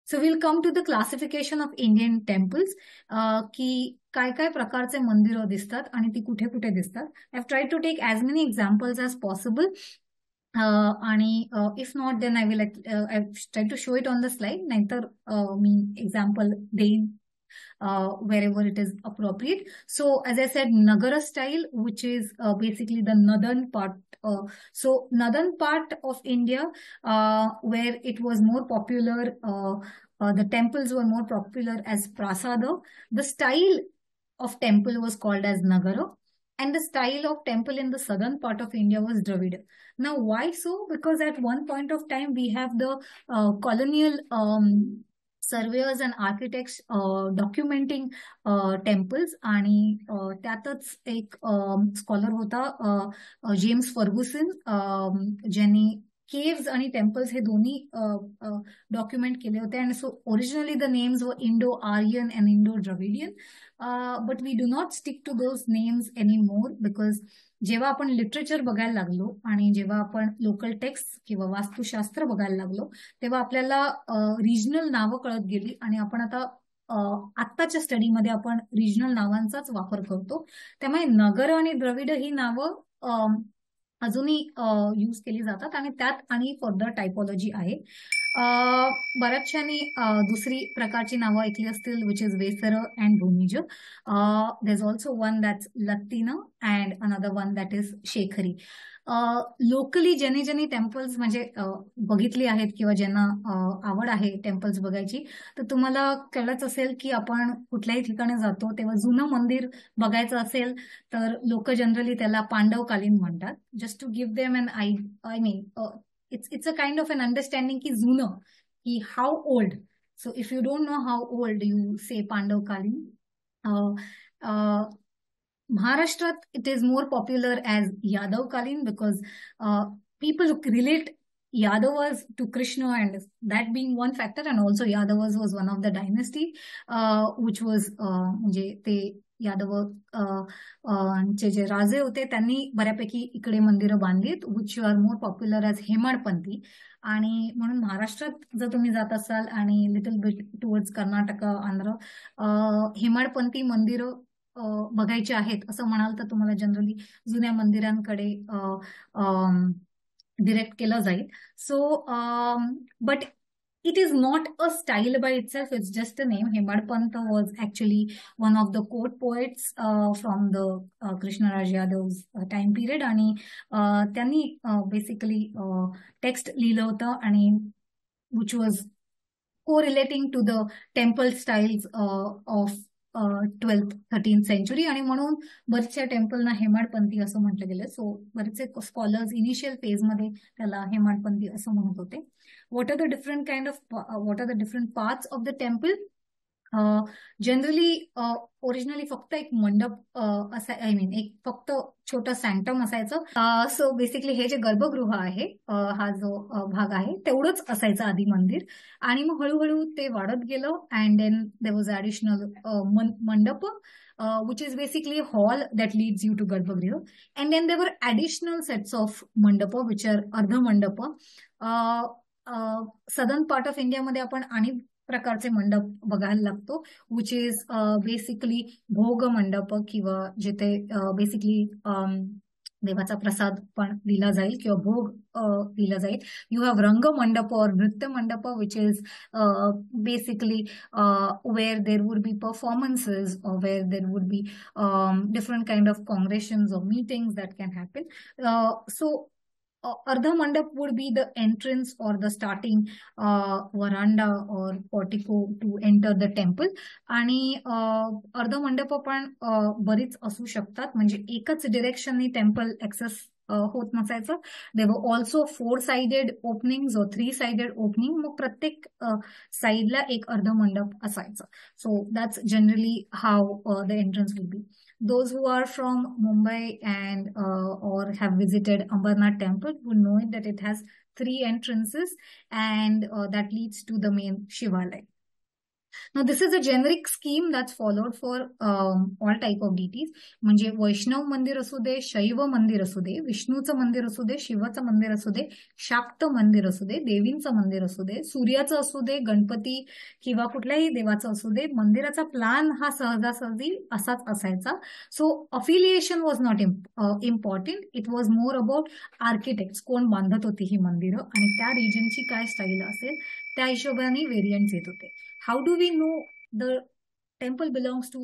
So we'll come to the classification of Indian temples. की काय काय प्रकारचे मंदिरं दिसतात आणि ती कुठे कुठे दिसतात. I've tried to take as many examples as possible. आणि if not, then I will I've tried to show it on the slide. नाहीतर मी example देईन wherever it is appropriate. So as I said, Nagara style, which is basically the northern part. So northern part of India, where it was more popular, the temples were more popular as prasada. The style of temple was called as Nagara. And the style of temple in the southern part of India was Dravida. Now, why so? Because at one point of time, we have the colonial surveyors and architects documenting temples. आणि त्यातच एक scholar होता James Fergusson, ज्यांनी caves आणि temples हे दोन्ही document केले होते. And so originally the names were Indo Aryan and Indo Dravidian, but we do not stick to those names any more, because जेव्हा आपण लिटरेचर बघायला लागलो आणि जेव्हा आपण लोकल टेक्स्ट किंवा वास्तुशास्त्र बघायला लागलो, तेव्हा आपल्याला रिजनल नावं कळत गेली आणि आपण आता आत्ताच्या स्टडीमध्ये आपण रिजनल नावांचाच वापर करतो. त्यामुळे नगर आणि द्रविड ही नावं अजूनही यूज केली जातात आणि त्यात आणि फर्दर टायपॉलॉजी आहे. बऱ्याचशाने दुसरी प्रकारची नावं ऐकली असतील, which is Vesara and Bhumija. There is also one that's Latina and another one that is Shekhari. Locally ज्यांनी ज्यांनी टेम्पल्स म्हणजे बघितली आहेत किंवा ज्यांना आवड आहे टेम्पल्स बघायची, तर तुम्हाला कळलंच असेल की आपण कुठल्याही ठिकाणी जातो तेव्हा जुनं मंदिर बघायचं असेल तर लोक जनरली त्याला पांडवकालीन म्हणतात. Just to give them an I mean it's a kind of an understanding ki जुनं, ki how old. So if you don't know how old, you say Pandavkalin. Maharashtra, it is more popular as Yadavkalin because people relate Yadavas to Krishna, and that being one factor, and also Yadavas was one of the dynasty which was म्हणजे ते यादव चे जे राजे होते त्यांनी बऱ्यापैकी इकडे मंदिरं बांधलीत, which are more popular as Hemadpanthi. आणि म्हणून महाराष्ट्रात जर तुम्ही जात असाल आणि little bit towards Karnataka, Andhra, Hemadpanthi मंदिरं बघायचे आहेत असं म्हणाल तर तुम्हाला जनरली जुन्या मंदिरांकडे डिरेक्ट केलं जाईल. So but it is not a style by itself, it's just a name. Hemadpant was actually one of the court poets from the Krishnaraj Yadav's time period. आणि त्यांनी basically text लिहिलं होतं आणि which was correlating to the temple styles of 12th 13th century. आणि म्हणून बरेचशा टेम्पलना हेमाडपंथी असं म्हटलं गेलं. सो बरेचसे स्कॉलर्स इनिशियल फेज मध्ये त्याला हेमाडपंथी असं म्हणत होते. What are the different kind of what are the different parts of the temple? Generally originally फक्त एक मंडप आय मीन एक फक्त छोटं सँक्टम असायचं. सो बेसिकली हे जे गर्भगृह आहे, हा जो भाग आहे तेवढंच असायचं आधी मंदिर. आणि मग हळूहळू ते वाढत गेलं and then there was additional mandap, which is basically a hall that leads you to Garbhagriha. And then there were additional sets of mandapa, which are ardha mandapa. Southern part of इंडियामध्ये आपण आणि प्रकारचे मंडप बघायला लागतो, विच इज बेसिकली भोग मंडप, किंवा जिथे बेसिकली देवाचा प्रसाद पण दिला जाईल किंवा भोग दिला जाईल. यू हॅव रंग मंडप और नृत्य मंडप, which is basically where there would be performances or where there would be different kind of congregations or meetings that can happen. So Ardha Mandap would be the entrance or the starting veranda or portico to enter the temple. आणि अर्ध मंडप पण बरीच असू शकतात, म्हणजे एकच डिरेक्शननी temple access होत नसायचं. देवर ऑल्सो 4-sided ओपनिंग और 3-sided ओपनिंग, मग प्रत्येक साईडला एक अर्ध मंडप असायचं. So that's generally how the entrance will be. Those who are from Mumbai and or have visited Ambarnath temple would know that it has 3 entrances and that leads to the main Shivalaya. Now, this is a generic scheme that's followed for all type of deities. म्हणजे वैष्णव मंदिर असू दे, शैव मंदिर असू दे, विष्णूचं मंदिर असू दे, शिवाचं मंदिर असू दे, शाक्त मंदिर असू दे, देवींचं मंदिर असू दे, सूर्याचं असू दे, गणपती किंवा कुठल्याही देवाचं असू दे, मंदिराचा प्लॅन हा सहजासहजी असाच असायचा. So affiliation was not important. It was more about architect, कोण बांधत होती ही मंदिरं आणि त्या रिजनची काय स्टाईल असेल त्या हिशोबाने व्हेरियंट्स येत होते. How do we know the temple belongs to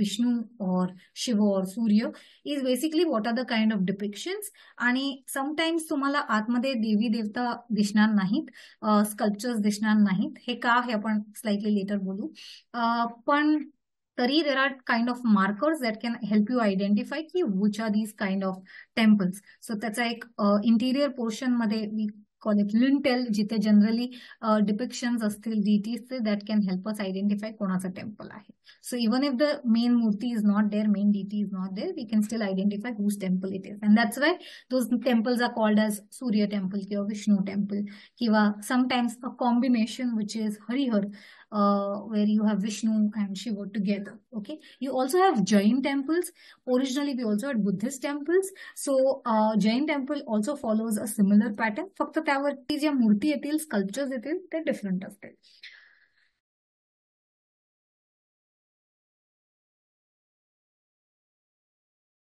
Vishnu or Shiva or Surya is basically what are the kind of depictions. आणि sometimes तुम्हाला आतमध्ये देवी देवता दिसणार नाहीत, स्कल्पचर्स दिसणार नाहीत. हे का हे आपण स्लाइटली लेटर बोलू. पण तरी there are kind of markers that can help you identify की which are these kind of temples. So त्याचा एक इंटिरियर पोर्शन मध्ये we call it lintel, जिथे जनरली डिपिक्शन्स असतील डीटीजचे, that can help us identify कोणाचं टेम्पल आहे. So even if the main murti is not there, main deity is not there, we can still identify whose temple it is. And that's why those temples are called as Surya temple किंवा Vishnu temple, किंवा sometimes a combination which is Harihar, where you have Vishnu and Shiva together. Okay, you also have Jain temples. Originally we also had Buddhist temples. So Jain temple also follows a similar pattern. फक्त त्यावरती ज्या मूर्ती येतील, sculptures येतील, ते different असतील.